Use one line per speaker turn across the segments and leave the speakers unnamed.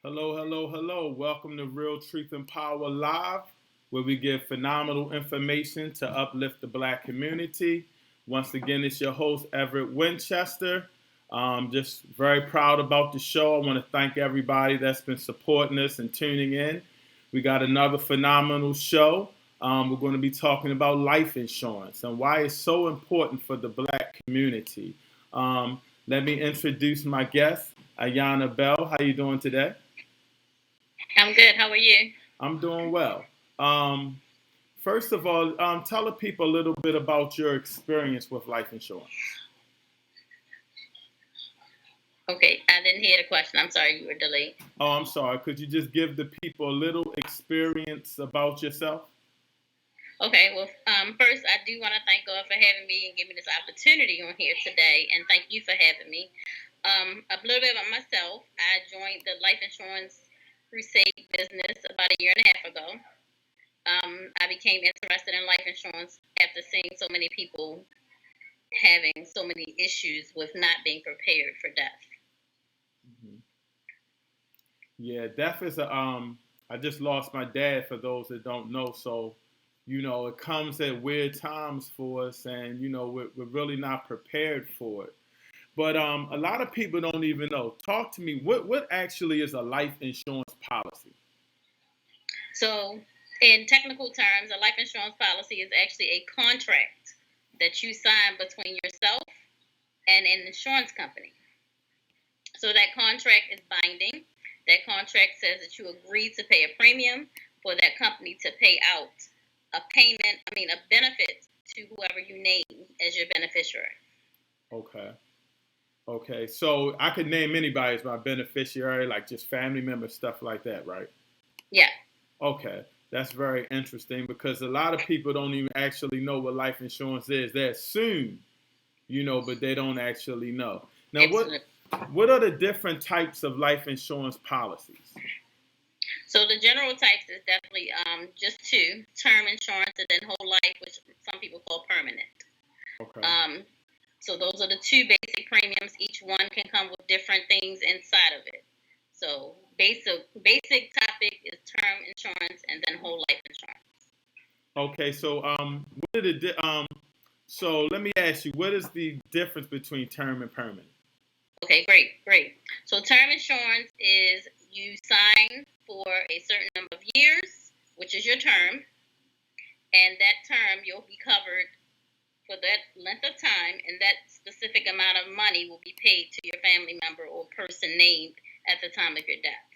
Hello, hello, hello. Welcome to Real Truth and Power Live, where we give phenomenal information to uplift the Black community. Once again, it's your host, Everett Winchester. Just very proud about the show. I want to thank everybody that's been supporting us and tuning in. We got another phenomenal show. We're going to be talking about life insurance and why it's so important for the Black community. Let me introduce my guest, Ayana Bell. How you doing today?
I'm good. How are you?
I'm doing well. Um, First of all, tell the people a little bit about your experience with life insurance.
Okay, I didn't hear the question. I'm sorry, you were delayed.
Oh, I'm sorry. Could you just give the people a little experience about yourself?
Okay, well, first, I do want to thank God for having me and giving me this opportunity on here today, and thank you for having me. A little bit about myself. I joined the life insurance crusade business about a year and a half ago. I became interested in life insurance after seeing so many people having so many issues with not being prepared for death.
Mhm. Yeah, death is a. I just lost my dad. For those that don't know, so it comes at weird times for us, and we're really not prepared for it. But a lot of people don't even know. Talk to me. What actually is a life insurance policy?
So, in technical terms, a life insurance policy is actually a contract that you sign between yourself and an insurance company. So, that contract is binding. That contract says that you agree to pay a premium for that company to pay out a benefit to whoever you name as your beneficiary.
Okay. Okay. So I could name anybody as my beneficiary, like just family members, stuff like that, right?
Yeah.
Okay. That's very interesting because a lot of people don't even actually know what life insurance is. They assume, but they don't actually know. Now,
Absolutely.
what are the different types of life insurance policies?
So the general types is definitely just two: term insurance and then whole life, which some people call permanent.
Okay.
So those are the two basic premiums. Each one can come with different things inside of it. So basic topic is term insurance and then whole life insurance.
Okay. So what are so let me ask you, what is the difference between term and permanent?
Okay, great. So term insurance is you sign for a certain number of years, which is your term, and that term you'll be covered for that length of time, and that specific amount of money will be paid to your family member or person named at the time of your death.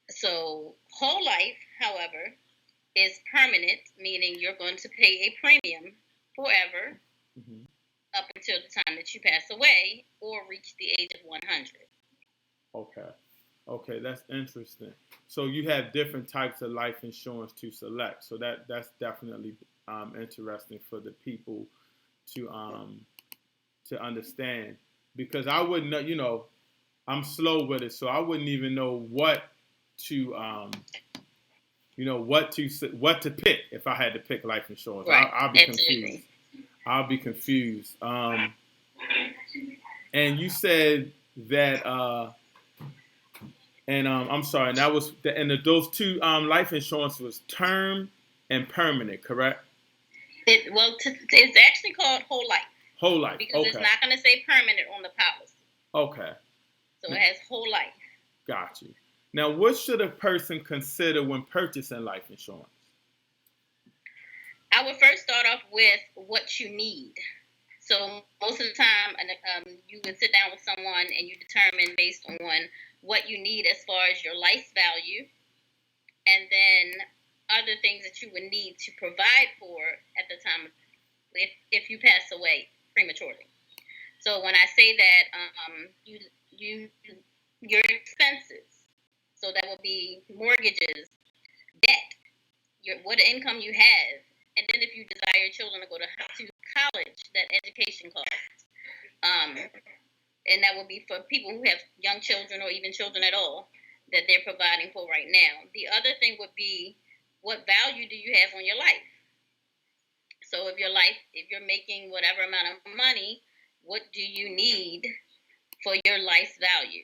So whole life, however, is permanent, meaning you're going to pay a premium forever
Mm-hmm.
up until the time that you pass away or reach the age of 100.
Okay. Okay, that's interesting. So you have different types of life insurance to select. So that's definitely interesting for the people to understand because I wouldn't know. I'm slow with it, so I wouldn't even know to what to pick if I had to pick life insurance.
Right.
I'll be confused. I'll be confused. And you said that. And I'm sorry, and that was those two life insurance was term and permanent, correct?
It's actually called whole life.
Whole life.
Because it's not going to say permanent on the policy.
Okay.
So it has whole life.
Got you. Now, what should a person consider when purchasing life insurance?
I would first start off with what you need. So most of the time, you would sit down with someone and you determine based on what you need as far as your life value, and then other things that you would need to provide for at the time if you pass away prematurely. So when I say that, you your expenses, so that would be mortgages, debt, what income you have, and then if you desire your children to go to college, that education cost. And that would be for people who have young children or even children at all that they're providing for right now. The other thing would be, what value do you have on your life? So if you're making whatever amount of money, what do you need for your life's value?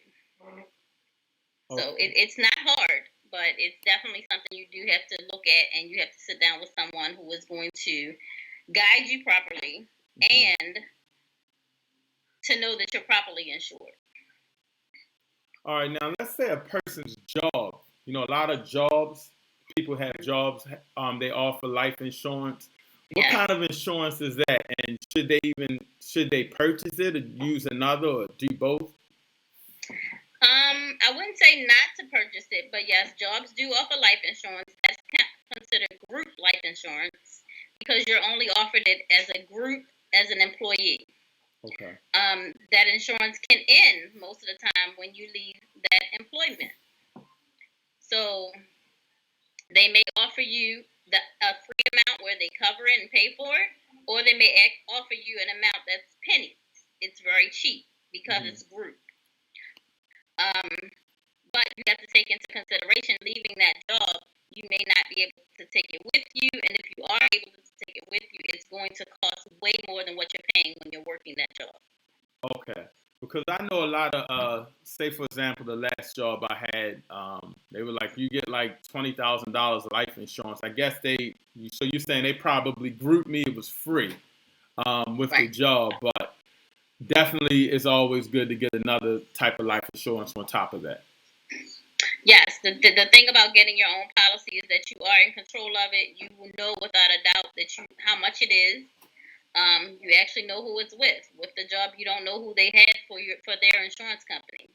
So
Okay.
it's not hard, but it's definitely something you do have to look at, and you have to sit down with someone who is going to guide you properly and to know that you're properly insured.
All right, now let's say a person's job. You know, a lot of jobs, people have jobs, they offer life insurance. What
Yes.
kind of insurance is that? And should they purchase it or use another or do both?
I wouldn't say not to purchase it, but yes, jobs do offer life insurance. That's considered group life insurance because you're only offered it as a group as an employee.
Okay.
That insurance can end most of the time when you leave that employment. So they may offer you a free amount where they cover it and pay for it, or they may offer you an amount that's pennies. It's very cheap because it's group. But you have to take into consideration leaving that job. You may not be able to take it with you, and if you are able to take it with you, it's going to cost way more than what you're paying when you're working that job.
Okay. Because I know a lot of, say for example, the last job I had, they were like, you get like $20,000 life insurance. I guess so you're saying they probably grouped me. It was free with the job, but definitely it's always good to get another type of life insurance on top of that.
Yes, the thing about getting your own policy is that you are in control of it. You will know without a doubt how much it is. You actually know who it's with. With the job, you don't know who they had for their insurance company.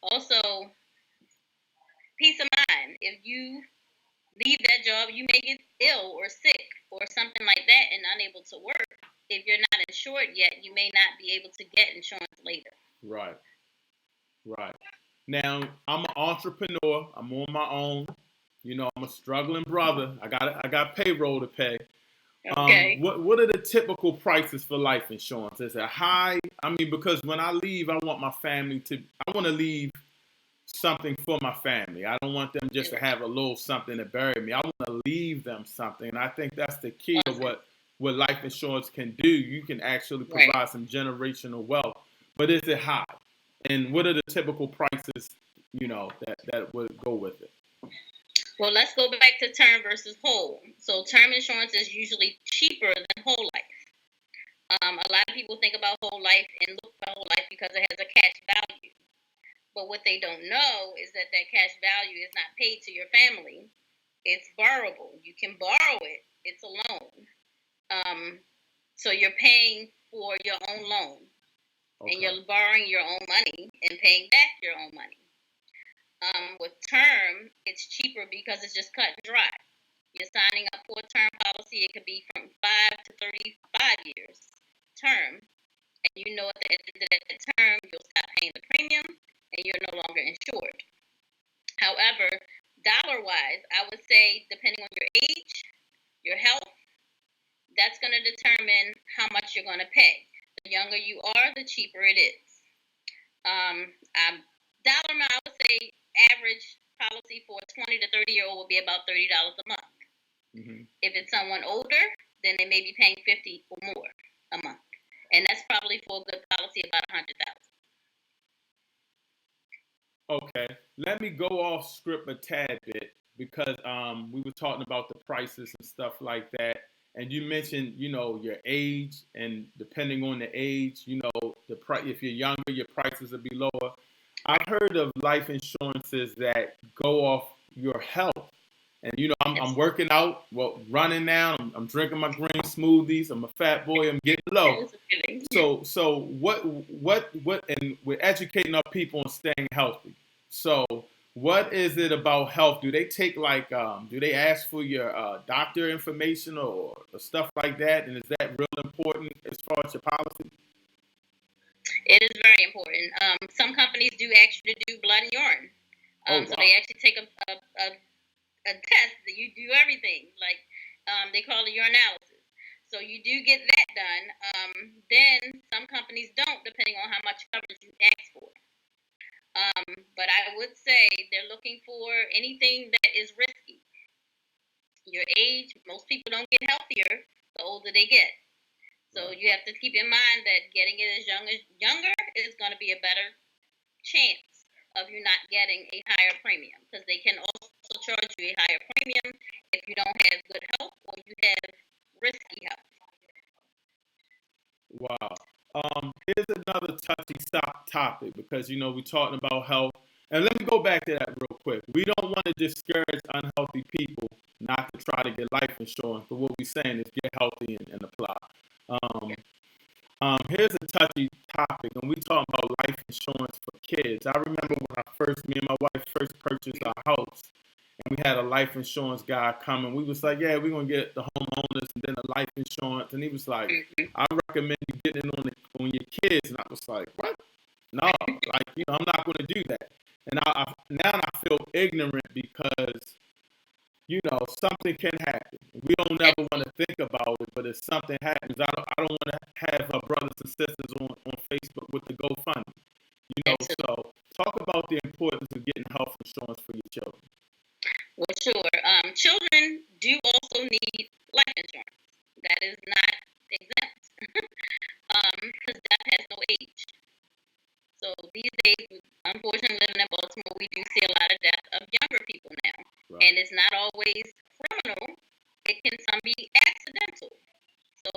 Also, peace of mind. If you leave that job, you may get ill or sick or something like that and unable to work. If you're not insured yet, you may not be able to get insurance later.
Right. Right. Now I'm an entrepreneur. I'm on my own. You know, I'm a struggling brother. I got payroll to pay.
Okay.
What are the typical prices for life insurance? Is it high? I mean, because when I leave, I want to leave something for my family. I don't want them just to have a little something to bury me. I want to leave them something. And I think that's the key of what life insurance can do. You can actually provide some generational wealth. But is it high? And what are the typical prices, that would go with it?
Well, let's go back to term versus whole. So term insurance is usually cheaper than whole life. A lot of people think about whole life and look for whole life because it has a cash value. But what they don't know is that cash value is not paid to your family. It's borrowable. You can borrow it. It's a loan. So you're paying for your own loan. Okay. And you're borrowing your own money and paying back your own money. With term, it's cheaper because it's just cut and dry. You're signing up for a term policy. It could be from 5 to 35 years term. And you know at the end of that term, you'll stop paying the premium and you're no longer insured. However, dollar-wise, I would say depending on your age, your health, that's going to determine how much you're going to pay. The younger you are, the cheaper it is. Dollar amount, I would say average policy for a 20 to 30-year-old will be about $30 a month. Mm-hmm. If it's someone older, then they may be paying $50 or more a month. And that's probably for a good policy about $100,000.
Okay, let me go off script a tad bit because we were talking about the prices and stuff like that, and you mentioned your age, and depending on the age, the price. If you're younger, your prices will be lower. I've heard of life insurances that go off your health, and I'm working out, running now. I'm drinking my green smoothies. I'm a fat boy. I'm getting low. So what? And we're educating our people on staying healthy. So what is it about health? Do they take do they ask for your doctor information or stuff like that? And is that real important as far as your policy?
It is very important. Some companies do ask you to do blood and urine. So they actually take a test that you do everything. Like they call it urinalysis. So you do get that done. Then some companies don't, depending on how much coverage you ask for. But I would say they're looking for anything that is risky. Your age, most people don't get healthier the older they get. So you have to keep in mind that getting it as younger is going to be a better chance of you not getting a higher premium, because they can also charge you a higher premium if you don't have good health or you have risky health.
Wow. Here's another touchy topic because we talking about health, and let me go back to that real quick. We don't want to discourage unhealthy people not to try to get life insurance, but what we're saying is get healthy and apply. Here's a touchy topic, and we talking about life insurance for kids. I remember when me and my wife first purchased our house, and we had a life insurance guy come, and we was like, yeah, we're going to get the homeowners and then the life insurance. And he was like, I recommend you getting it on your kids. And I was like, what? No, I'm not going to do that. And now I feel ignorant because, something can happen. We don't ever want to think about it, but if something happens, I don't want to have our brothers and sisters on Facebook with the GoFundMe. So talk about the importance of getting health insurance for your children.
Well, sure. Children do also need life insurance. That is not exempt, because death has no age. So these days, unfortunately, living in Baltimore, we do see a lot of death of younger people now. Right. And it's not always criminal. It can some be accidental. So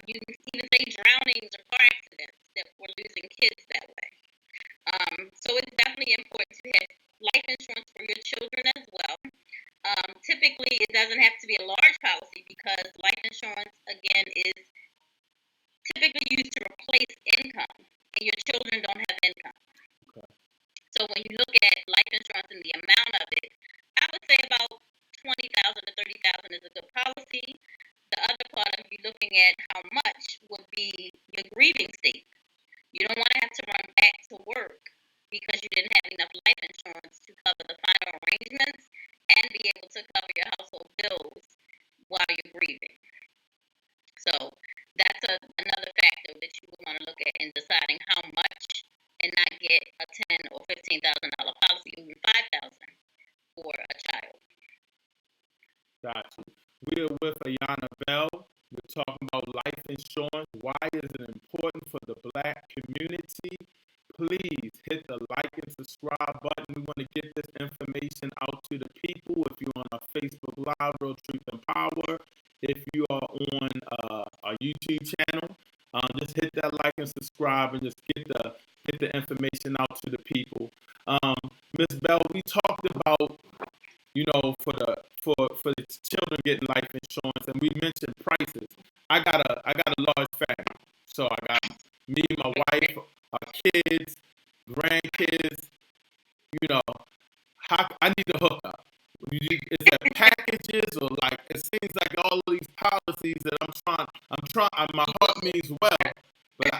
you can even say drownings or car accidents that we're losing kids that way. So it's definitely important to have life insurance for your children as well. Typically, it doesn't have to be a large policy because life insurance, again, is typically used to replace income, and your children don't have income. Okay. So when you look at life insurance and the amount of it, I would say about $20,000 to $30,000 is a good policy. The other part of you looking at how much would be your grieving state. You don't want to have to run back to work because you didn't have enough life insurance to cover the final arrangements and be able to cover your household bills while you're grieving. So that's another factor that you would want to look at in deciding how much, and not get a $10,000 or $15,000 policy, even $5,000 for a child.
Gotcha. We are with Ayana Bell. We're talking about life insurance. Why is it important for the Black community? Please hit the like and subscribe button. We want to get this information out to the people. If you're on our Facebook Live, Real Truth and Power. If you are on our YouTube channel, just hit that like and subscribe, and just get the information out to the people. Ms. Bell, we talked about for the children getting life insurance, and we mentioned prices. I got a large family, so I got me, my wife, our kids, grandkids. I need to hook up. Is there packages, or like it seems like all of these policies that I'm trying. My heart means well, but I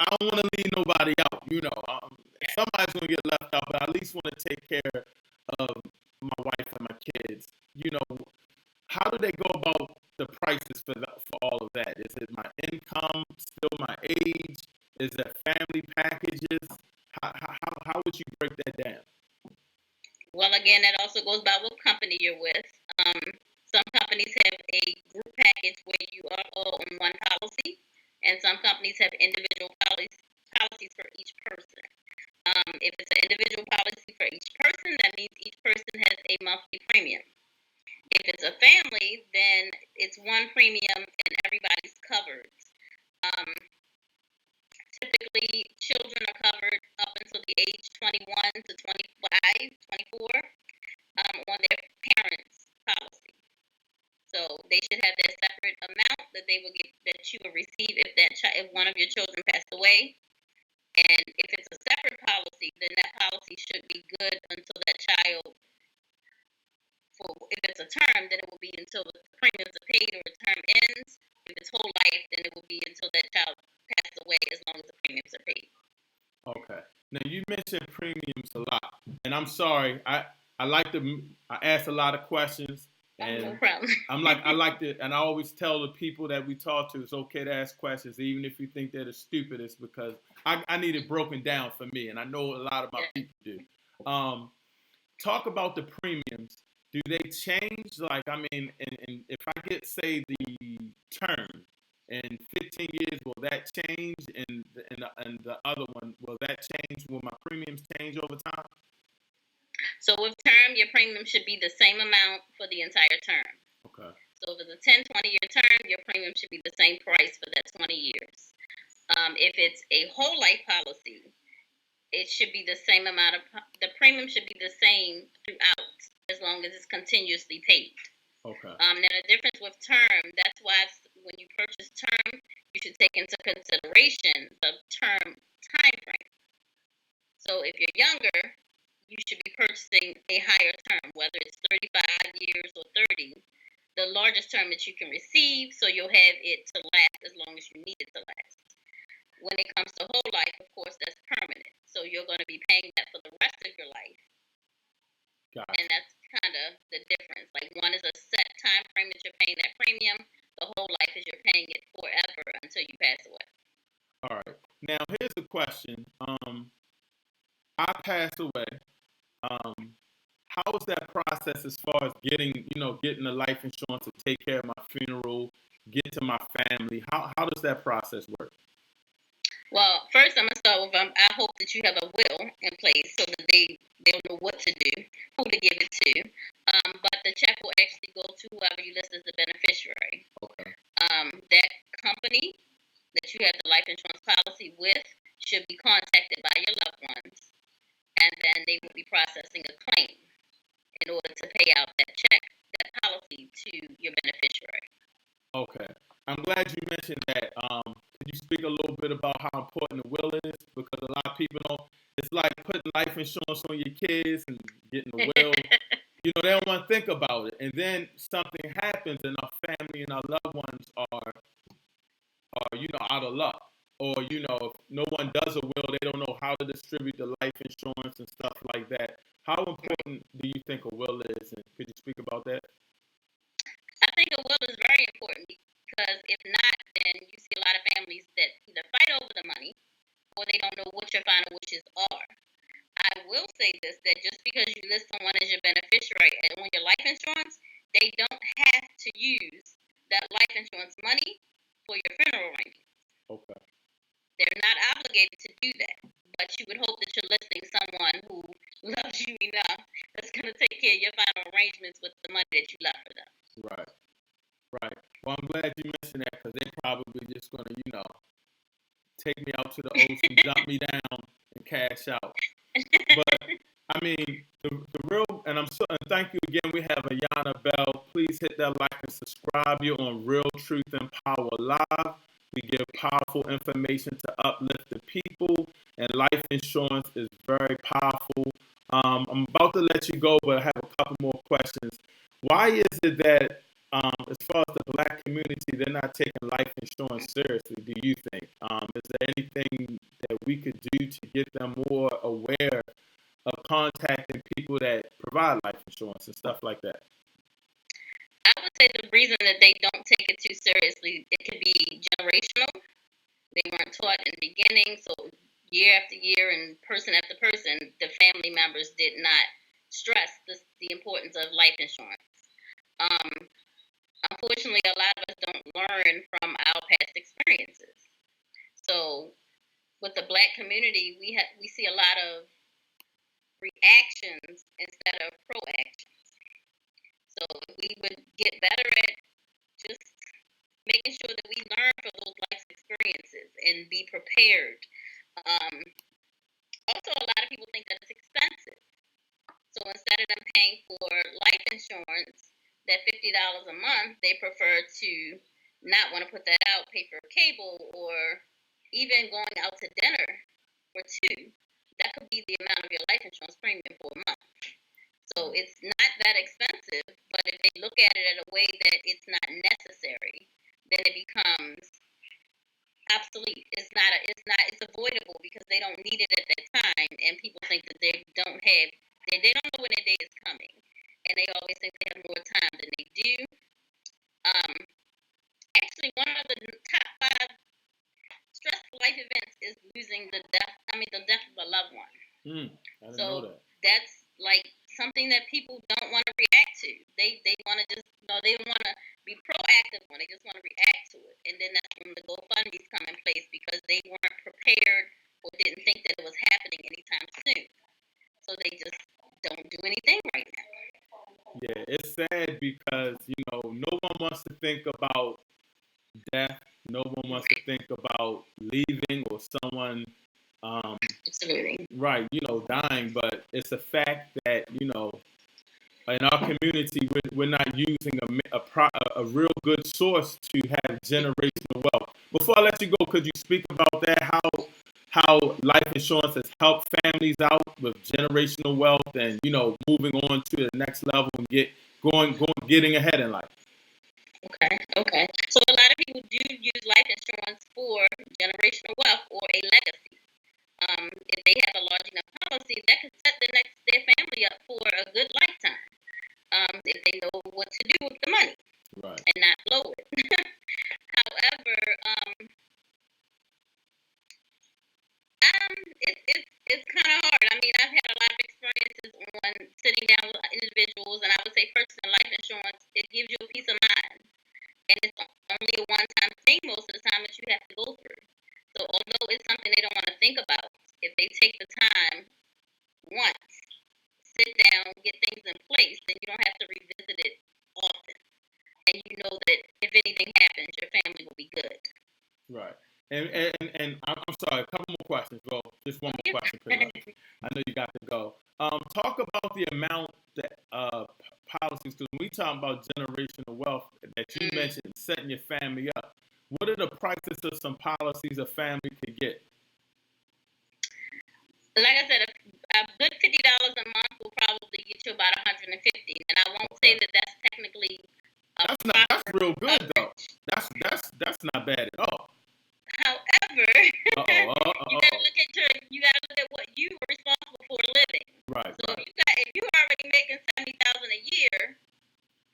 don't want to leave nobody out. Somebody's gonna get left out, but I at least want to take care of my wife and my kids. How do they go about the prices for all of that? Is it my income, still my age? Is there family packages? How would you break that down?
Well, again, that also goes by what company you're with. Some companies have a group package where you are all on one policy, and some companies have individual policies for each person. If it's an individual policy for each person, that means each person has a monthly premium. If it's a family, then it's one premium and everybody's covered. Typically, children are covered up until the age 21 to 25, 24 on their parents' policy. So they should have their separate amount that they will get, that you will receive if one of your children passed away. And if it's a separate policy, then that policy should be good until that child. If it's a term, then it will be until the premiums are paid or the term ends. If it's whole life, then it will be until that child passed away, as long as the premiums are paid.
Okay. Now you mentioned premiums a lot, and I'm sorry. I ask a lot of questions, and
no problem.
and I always tell the people that we talk to, it's okay to ask questions, even if you think they're the stupidest, because I need it broken down for me, and I know a lot of my people do. Talk about the premiums. Do they change? And if I get, say, the term, in 15 years, will that change? And the other one, will that change? Will my premiums change over time?
So with term, your premium should be the same amount for the entire term.
Okay.
So if it's a 10, 20-year term, your premium should be the same price for that 20 years. If it's a whole life policy, it should be the same amount of, the premium should be the same throughout, as long as it's continuously paid.
Okay.
Now the difference with term, that's why when you purchase term, you should take into consideration the term time frame. So if you're younger, you should be purchasing a higher term, whether it's 35 years or 30, the largest term that you can receive, so you'll have it to last as long as you need it to last. When it comes to whole life, of course, that's permanent. So you're going to be paying that for the rest of your life.
Gotcha.
And that's kind of the difference. Like one is a set time frame that you're paying that premium. The whole life is you're paying it forever until you pass away.
All right. Now here's the question. I pass away. How is that process as far as getting the life insurance to take care of my funeral, get to my family? How does that process work?
Well, first I'm gonna start with I hope that you have a will in place so that they'll know what to do, who to give it to. But the check will actually go to whoever you list as the beneficiary.
Okay.
That company that you have the life insurance policy with should be contacted by your loved ones, and then they will be processing a claim in order to pay out that check, that policy to your beneficiary.
Okay. I'm glad you mentioned that. Could you speak a little bit about how important the will is? Because a lot of people don't. It's like putting life insurance on your kids and getting a will. They don't want to think about it, and then something happens, and our family and our loved ones are out of luck, or if no one does a will, they don't know how to distribute the life insurance and stuff like that. How important do you think a will is, and could you speak about that?
I think a will is very important because if not, then you see a lot of families that either fight over the money or they don't know what your final wishes are. I will say this, that just because you list someone as your beneficiary on your life insurance, they don't have to use that life insurance money for your funeral arrangements.
Okay.
They're not obligated to do that, but you would hope that you're listing someone who loves you enough that's going to take care of your final arrangements with the money that you left for them.
Right. Right. Well, I'm glad you mentioned that because they probably just going to, take me out to the ocean, dump me down, and cash out. But I mean, the real, and thank you again. We have Ayana Bell. Please hit that like and subscribe. You're on Real Truth and Power Live. We give powerful information to uplift the people, and life insurance is very powerful. I'm about to let you go, but I have a couple more questions. Why is it that, as far as the Black community, they're not taking life insurance seriously, do you think? Is there anything that we could do to get them more aware of contacting people that provide life insurance and stuff like that?
I would say the reason that they don't take it too seriously, it could be generational. They weren't taught in the beginning, so year after year and person after person, the family members did not stress the importance of life insurance. Unfortunately, a lot of us don't learn from our past experiences. So with the Black community, we see a lot of reactions instead of proactions. So if we would get better at just making sure that we learn from those life experiences and be prepared. Also, a lot of people think that it's expensive. So instead of them paying for life insurance, that $50 a month, they prefer to not want to put that out, pay for cable, or even going out to dinner for two. That could be the amount of your life insurance premium for a month. So it's not that expensive, but if they look at it in a way that it's not necessary, then it becomes obsolete. It's avoidable because they don't need it at that time, and people think that they don't know when their day is coming, and they always think they have more time than they do. Actually, one of the top 5 stressful life events is losing the death of a loved one.
I didn't know that.
That's like something that people don't want to react to. They want to just, they don't want to be proactive when they just want to react to it. And then that's when the GoFundMe's come in place because they weren't prepared or didn't think that it was happening anytime soon. So they just don't do anything right now.
Yeah, it's sad because, no one wants to think about death. No one wants to think about leaving or someone,
Absolutely.
right, dying. But it's a fact that, in our community, we're not using a real good source to have generational wealth. Before I let you go, could you speak about that? How life insurance has helped families out with generational wealth and moving on to the next level and getting ahead in life.
Okay. So a lot of people do use life insurance for generational wealth or a legacy. If they have a large enough policy, that could set their family up for a good lifetime. If they know what to do with the money,
right,
and not blow it. However, it's kind of hard. I mean, I've had a lot of experiences on sitting down with individuals, and I would say, first, in life insurance, it gives you a peace of mind, and it's only a one-time thing most of the time that you have to go through. So, although it's something they don't want to think about, if they take the time once, sit down, get things in place, then you don't have to revisit it often, and you know that if anything happens, your family will be good.
Right. And I'm sorry, a couple more questions. Well, just one more question, pretty much. I know you got to go. Talk about the amount that policies, because when we talk about generational wealth that you mentioned, setting your family up, what are the prices of some policies a family could get?
Like I said, a good $50 a month will probably get you about $150, and I won't say that that's technically
that's real good though. That's not bad at all.
However, you gotta look at what you were responsible for living.
Right.
So
right.
if you're already making $70,000 a year,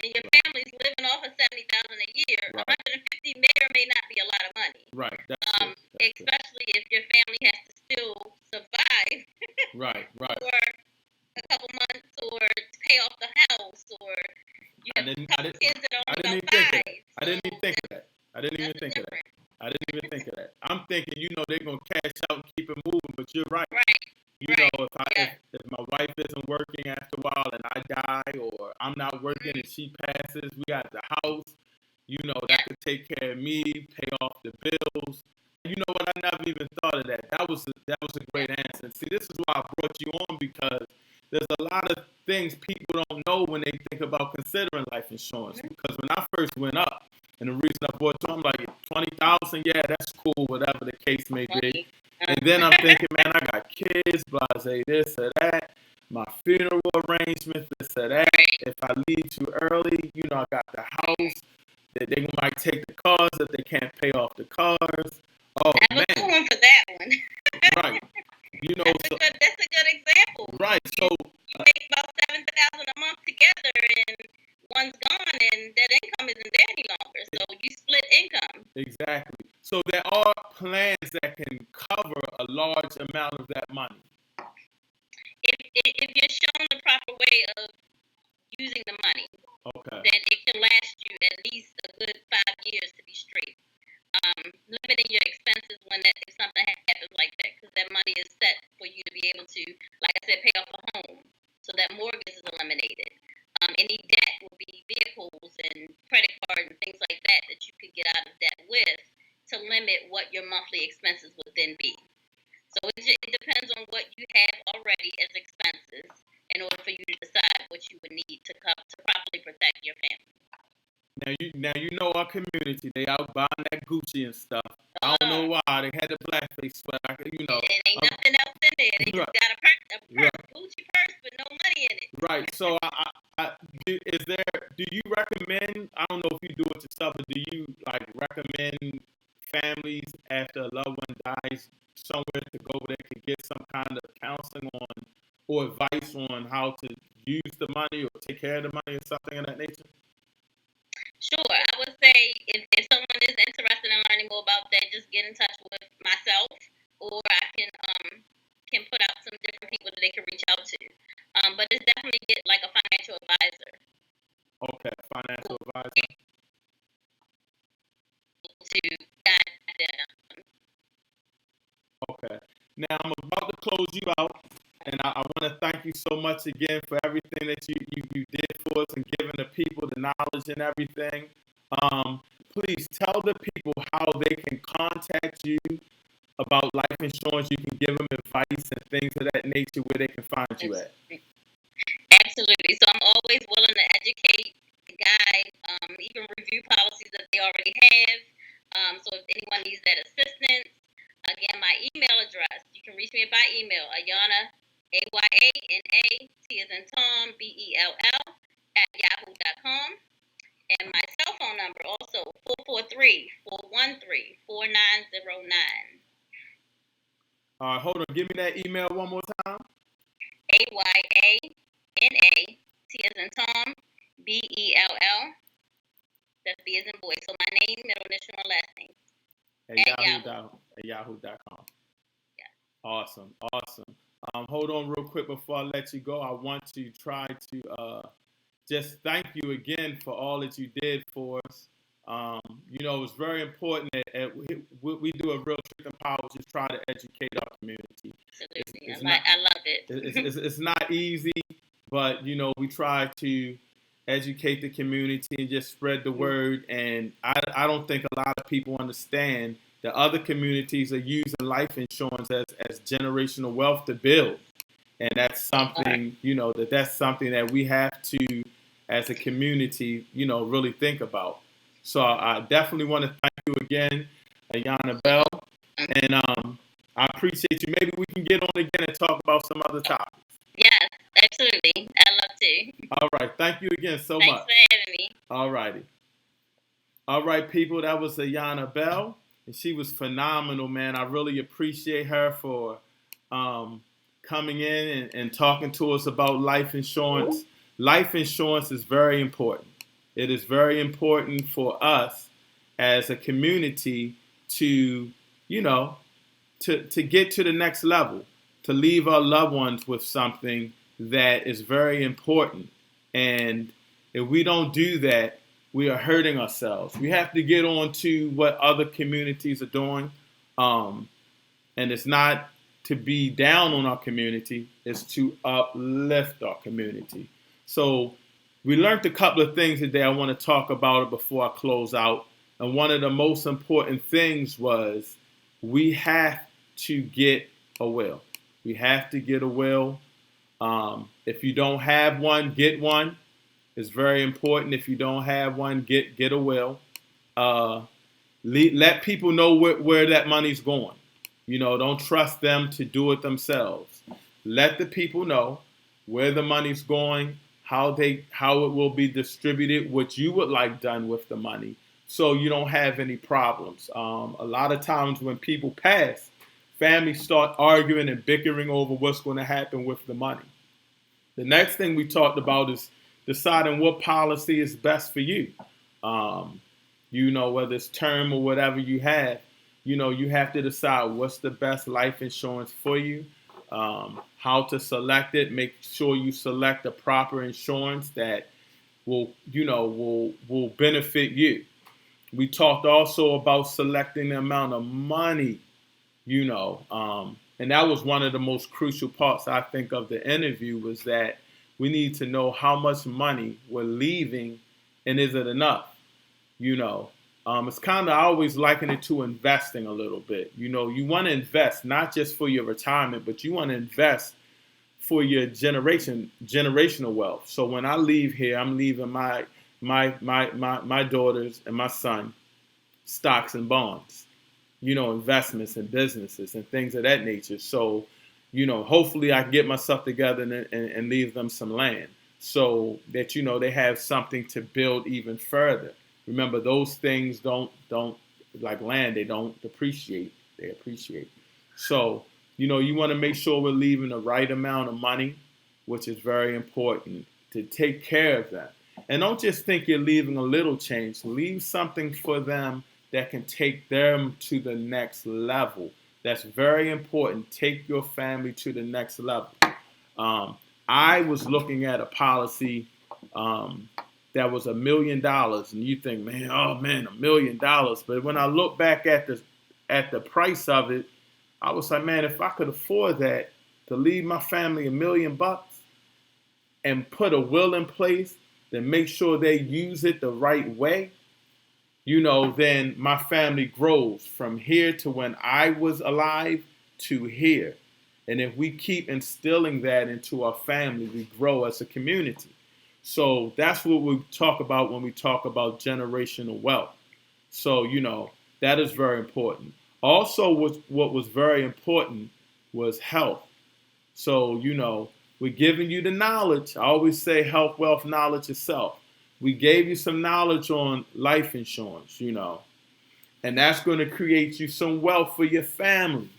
and your family's living off of $70,000 a year, right. $150 may or may not be a lot of money.
Right. That's
especially if your family has to still survive.
right.
For a couple months, or pay off the house, or you have a couple kids that are only about 5.
I didn't even think of that. I didn't even think of that. I'm thinking, they're gonna cash out and keep it moving, but you're right. If my wife isn't working after a while and I die, or I'm not working and she passes, we got the house. That could take care of me, pay off the bills. You know what? I never even thought of that. That was a great answer. See, this is why I brought you on, because there's a lot of things people don't know when they think about considering life insurance. Because when I first went up, and the reason I bought you, I'm like, 20,000, yeah, that's cool, whatever the case may be. And then I'm thinking, man, I got kids, blase, this or that, my funeral arrangements, this or that. If I leave too early, I got the house. They might take the cars if they can't pay off the cars. Oh,
I have a good one for that one.
Right.
That's a good example.
Right. So
you make about $7,000 a month together, and one's gone, and that income isn't there any longer. So you split income.
Exactly. So there are plans that can cover a large amount of that money.
If you're shown the proper way of using the money, then it can last you at least a good 5 years to be straight. Limiting your expenses if something happens like that, because that money is set for you to be able to, like I said, pay off a home, so that mortgage is eliminated. Any debt will be vehicles and credit cards and things like that you could get out of debt with, to limit what your monthly expenses would then be. So it depends on what you have already as expenses in order for you to decide what you would need to properly protect your family.
Now you know our community. They out buying that Gucci and stuff. I don't know why they had the blackface sweater.
It ain't nothing else in there. They just got a purse, Gucci purse with no money in it.
Right. So do you recommend? I don't know if you do it yourself, but do you recommend families after a loved one dies somewhere to go where they could get some kind of counseling on or advice on how to use the money or take care of the money or something of that nature?
Sure. I would say if someone is interested in learning more about that, just get in touch with myself, or I can put out some different people that they can reach out to. But it's definitely get like a financial advisor.
Okay, financial advisor. much again for everything that you did for us and giving the people the knowledge and everything. Please tell the people how they can contact you about life insurance. You can give them advice and things of that nature where they can find you at.
Absolutely. So I'm always willing to educate, guide, even review policies that they already have. So if anyone needs that assistance, again, my email address, you can reach me by email, Ayana, Ayana, T as in Tom, Bell, @yahoo.com. And my cell phone number also, 443-413-4909.
All right, hold on. Give me that email one more time.
Ayana, T as in Tom, Bell. That's B as in boy. So my name, middle initial, and last name.
At yahoo.com.
Yeah.
Awesome. Hold on real quick before I let you go. I want to try to just thank you again for all that you did for us. It's very important that we do a Real Truth and Power, just try to educate our community.
Absolutely. I love it.
It's not easy, but, we try to educate the community and just spread the word. And I don't think a lot of people understand that other communities are using life insurance as generational wealth to build. And that's something, that's something that we have to, as a community, really think about. So I definitely want to thank you again, Ayana Bell. And I appreciate you. Maybe we can get on again and talk about some other topics.
Yes, absolutely. I'd love to.
All right. Thank you again so
much.
Thanks
for having me.
All righty. All right, people. That was Ayana Bell. And she was phenomenal, man. I really appreciate her for coming in and talking to us about life insurance. Life insurance is very important. It is very important for us as a community to, to get to the next level, to leave our loved ones with something that is very important. And if we don't do that, we are hurting ourselves. We have to get on to what other communities are doing. And it's not to be down on our community, it's to uplift our community. So we learned a couple of things today I want to talk about before I close out. And one of the most important things was we have to get a will. We have to get a will. If you don't have one, get one. It's very important. If you don't have one, get a will. Let people know where that money's going. Don't trust them to do it themselves. Let the people know where the money's going, how it will be distributed, what you would like done with the money, so you don't have any problems. A lot of times when people pass, families start arguing and bickering over what's going to happen with the money. The next thing we talked about is deciding what policy is best for you. Whether it's term or whatever you have, you have to decide what's the best life insurance for you, how to select it. Make sure you select the proper insurance that will benefit you. We talked also about selecting the amount of money, and that was one of the most crucial parts, I think, of the interview, was that we need to know how much money we're leaving and is it enough? It's kind of, I always liken it to investing a little bit. You want to invest not just for your retirement, but you want to invest for your generational wealth. So when I leave here, I'm leaving my daughters and my son stocks and bonds, investments and businesses and things of that nature. So, hopefully I can get myself together and leave them some land so that, they have something to build even further. Remember, those things don't like land, they don't depreciate, they appreciate. So, you want to make sure we're leaving the right amount of money, which is very important, to take care of them. And don't just think you're leaving a little change. Leave something for them that can take them to the next level. That's very important. Take your family to the next level. I was looking at a policy that was $1 million, and you think, man, $1 million. But when I look back at the price of it, I was like, man, if I could afford that, to leave my family $1 million, and put a will in place to make sure they use it the right way, then my family grows from here to when I was alive to here. And if we keep instilling that into our family, we grow as a community. So that's what we talk about when we talk about generational wealth. So, that is very important. Also, what was very important was health. So, we're giving you the knowledge. I always say health, wealth, knowledge itself. We gave you some knowledge on life insurance, and that's going to create you some wealth for your family,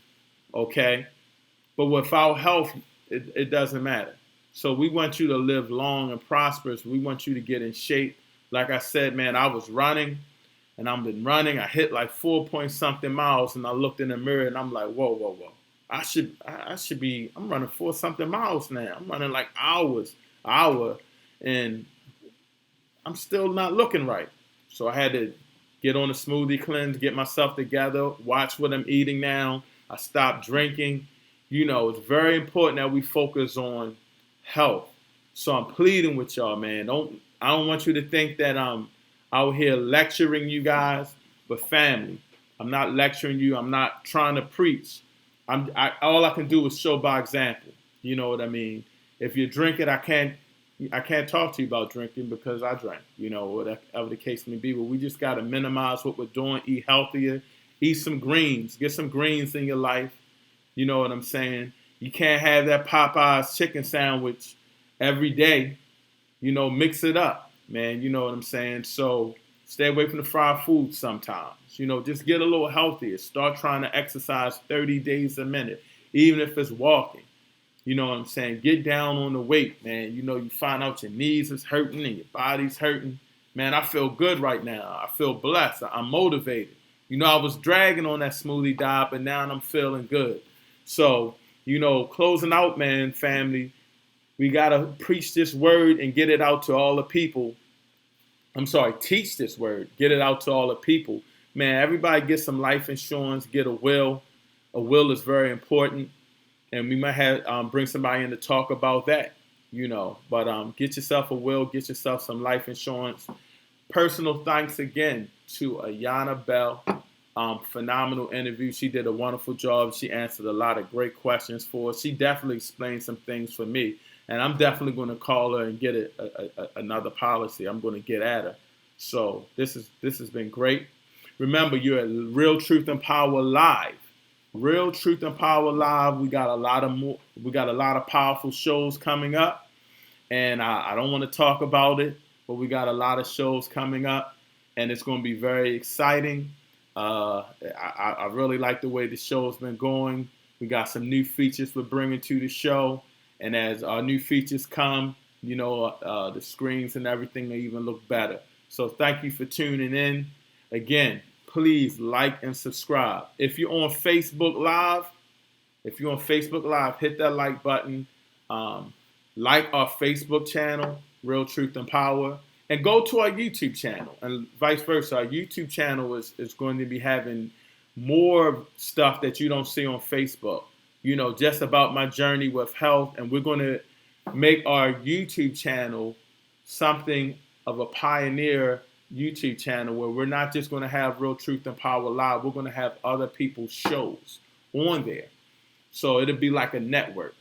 okay? But without health, it doesn't matter. So we want you to live long and prosperous. We want you to get in shape. Like I said, man, I was running, and I've been running. I hit like 4 point something miles, and I looked in the mirror, and I'm like, whoa. I should be, I'm running 4 something miles now. I'm running like hour, and I'm still not looking right. So I had to get on a smoothie cleanse, get myself together, watch what I'm eating now. I stopped drinking. It's very important that we focus on health. So I'm pleading with y'all, man. I don't want you to think that I'm out here lecturing you guys, but family, I'm not lecturing you. I'm not trying to preach. All I can do is show by example. You know what I mean? If you're drinking, I can't talk to you about drinking because I drank, whatever the case may be. But we just got to minimize what we're doing, eat healthier, eat some greens, get some greens in your life. You know what I'm saying? You can't have that Popeye's chicken sandwich every day. Mix it up, man. You know what I'm saying? So stay away from the fried food sometimes. Just get a little healthier. Start trying to exercise 30 days a minute, even if it's walking. You know what I'm saying? Get down on the weight, man. You find out your knees is hurting and your body's hurting. Man, I feel good right now. I feel blessed. I'm motivated. I was dragging on that smoothie diet, but now I'm feeling good. So, closing out, man, family, we got to preach this word and get it out to all the people. Teach this word, get it out to all the people. Man, everybody get some life insurance, get a will. A will is very important. And we might have bring somebody in to talk about that, But get yourself a will, get yourself some life insurance. Personal thanks again to Ayana Bell. Phenomenal interview. She did a wonderful job. She answered a lot of great questions for us. She definitely explained some things for me. And I'm definitely going to call her and get another policy. I'm going to get at her. So this has been great. Remember, you're at Real Truth and Power Live. Real Truth and Power Live. We got a lot of powerful shows coming up, and I don't want to talk about it, but we got a lot of shows coming up, and it's going to be very exciting. I really like the way the show's been going. We got some new features we're bringing to the show, and as our new features come, the screens and everything will even look better. So thank you for tuning in. Again, please like and subscribe. If you're on Facebook Live, hit that like button. Like our Facebook channel, Real Truth and Power, and go to our YouTube channel, and vice versa. Our YouTube channel is going to be having more stuff that you don't see on Facebook. Just about my journey with health, and we're going to make our YouTube channel something of a pioneer YouTube channel where we're not just going to have Real Truth and Power Live. We're going to have other people's shows on there. So it'll be like a network.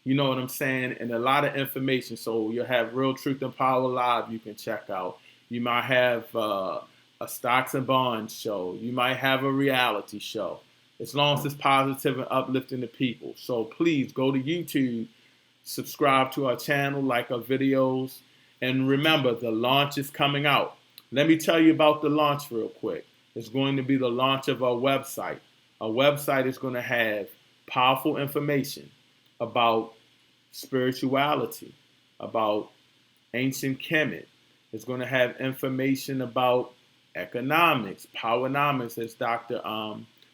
You know what I'm saying? And a lot of information. So you'll have Real Truth and Power Live you can check out. You might have a stocks and bonds show. You might have a reality show. As long as it's positive and uplifting the people. So please go to YouTube, subscribe to our channel, like our videos. And remember, the launch is coming out. Let me tell you about the launch real quick. It's going to be the launch of our website. Our website is going to have powerful information about spirituality, about ancient Kemet. It's going to have information about economics, powernomics, as Dr.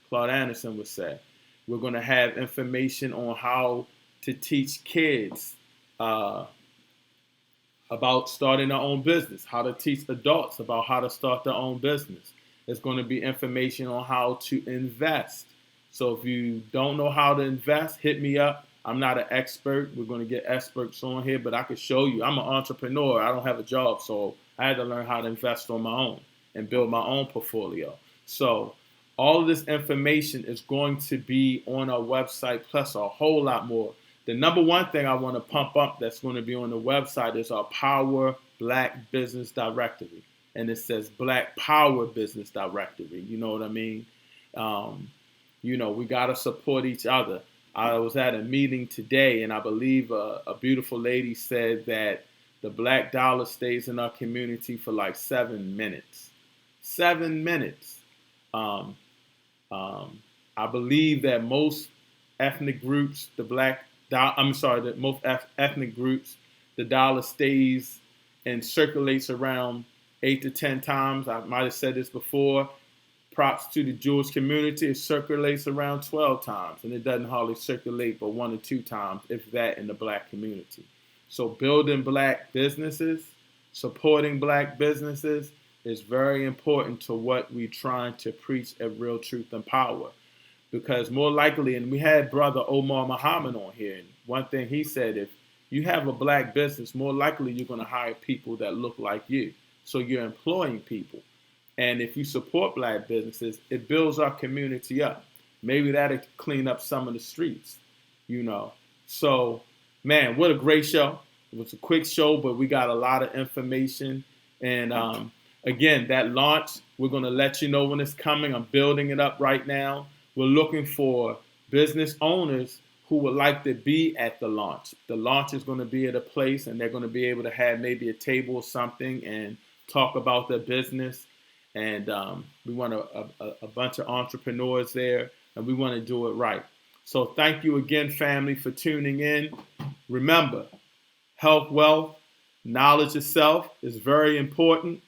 Claude Anderson would say. We're going to have information on how to teach kids about starting their own business, how to teach adults about how to start their own business. There's going to be information on how to invest. So if you don't know how to invest, hit me up. I'm not an expert. We're going to get experts on here, but I can show you. I'm an entrepreneur. I don't have a job, so I had to learn how to invest on my own and build my own portfolio. So all of this information is going to be on our website, plus a whole lot more. The number one thing I want to pump up that's going to be on the website is our Power Black Business Directory. And it says Black Power Business Directory. You know what I mean? We got to support each other. I was at a meeting today, and I believe a beautiful lady said that the black dollar stays in our community for like 7 minutes. 7 minutes. I believe that most ethnic groups, that most ethnic groups, the dollar stays and circulates around 8 to 10 times. I might have said this before. Props to the Jewish community. It circulates around 12 times, and it doesn't hardly circulate but 1 or 2 times, if that, in the black community. So building black businesses, supporting black businesses is very important to what we're trying to preach at Real Truth and Power. Because more likely, and we had Brother Omar Muhammad on here, and one thing he said, if you have a black business, more likely you're going to hire people that look like you. So you're employing people. And if you support black businesses, it builds our community up. Maybe that'll clean up some of the streets, So, man, what a great show. It was a quick show, but we got a lot of information. And again, that launch, we're going to let you know when it's coming. I'm building it up right now. We're looking for business owners who would like to be at the launch. The launch is going to be at a place, and they're going to be able to have maybe a table or something and talk about their business. And we want a bunch of entrepreneurs there, and we want to do it right. So thank you again, family, for tuning in. Remember, health, wealth, knowledge of self is very important.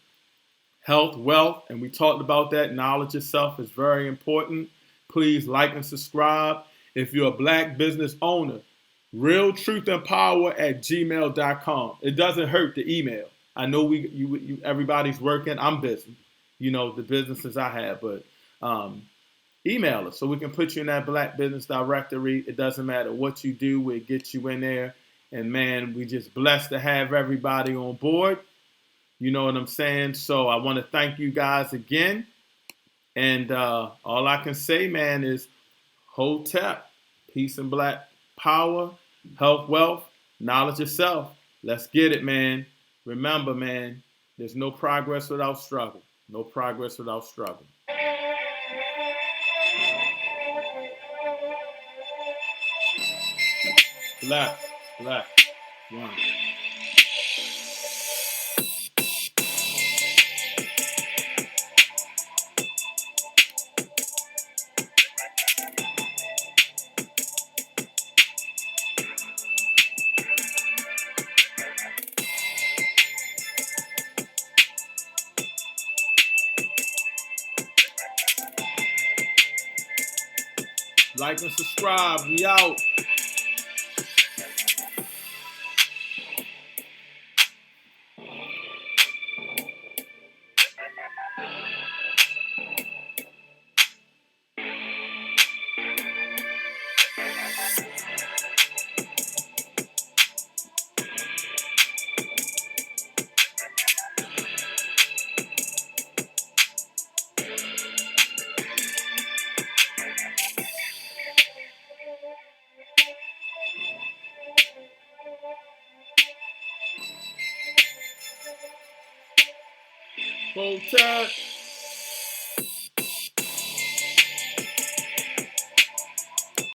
Health, wealth, and we talked about that. Knowledge of self is very important. Please like and subscribe. If you're a black business owner, realtruthandpower@gmail.com. It doesn't hurt to email. I know everybody's working. I'm busy. The businesses I have, but email us so we can put you in that black business directory. It doesn't matter what you do, we'll get you in there. And man, we just blessed to have everybody on board. You know what I'm saying? So I want to thank you guys again. And all I can say, man, is Hotep, peace and black power, health, wealth, knowledge of self. Let's get it, man. Remember, man, there's no progress without struggle. No progress without struggle. Black, one. Like and subscribe. We out. Hotep.